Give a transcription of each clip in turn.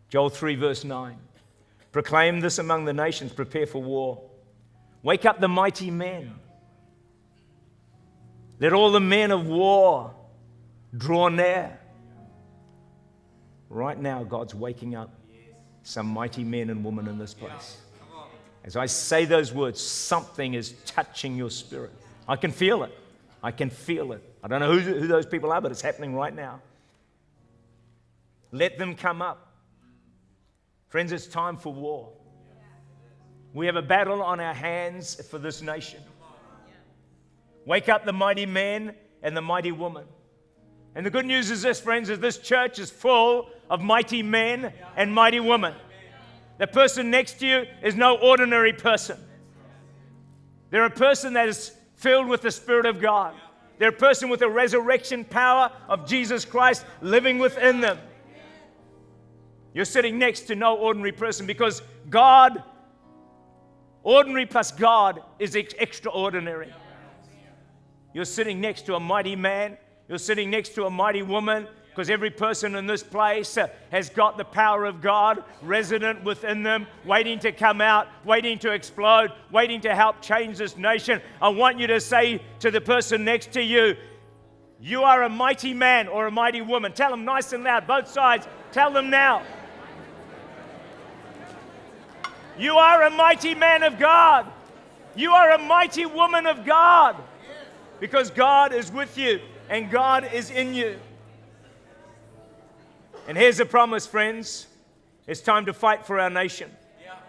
Joel 3 verse 9. Proclaim this among the nations, prepare for war. Wake up the mighty men. Let all the men of war draw near. Right now, God's waking up some mighty men and women in this place. As I say those words, something is touching your spirit. I can feel it. I can feel it. I don't know who those people are, but it's happening right now. Let them come up. Friends, it's time for war. We have a battle on our hands for this nation. Wake up the mighty men and the mighty women. And the good news is this, friends, is this church is full of mighty men and mighty women. The person next to you is no ordinary person. They're a person that is filled with the Spirit of God. They're a person with the resurrection power of Jesus Christ living within them. You're sitting next to no ordinary person because God, ordinary plus God, is extraordinary. You're sitting next to a mighty man. You're sitting next to a mighty woman, because every person in this place has got the power of God resident within them, waiting to come out, waiting to explode, waiting to help change this nation. I want you to say to the person next to you, you are a mighty man or a mighty woman. Tell them nice and loud, both sides. Tell them now. You are a mighty man of God. You are a mighty woman of God, because God is with you and God is in you. And here's a promise, friends. It's time to fight for our nation,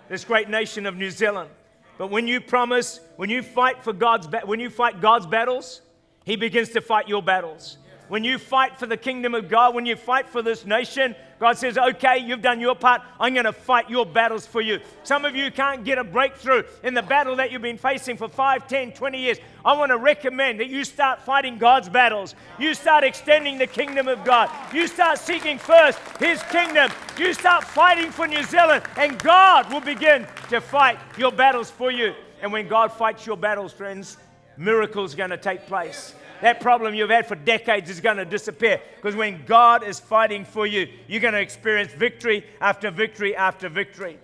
this great nation of New Zealand. But when you promise, when you fight for God's battles, He begins to fight your battles. When you fight for the kingdom of God, when you fight for this nation, God says, okay, you've done your part. I'm going to fight your battles for you. Some of you can't get a breakthrough in the battle that you've been facing for 5, 10, 20 years. I want to recommend that you start fighting God's battles. You start extending the kingdom of God. You start seeking first His kingdom. You start fighting for New Zealand, and God will begin to fight your battles for you. And when God fights your battles, friends, miracles are going to take place. That problem you've had for decades is going to disappear, because when God is fighting for you, you're going to experience victory after victory after victory.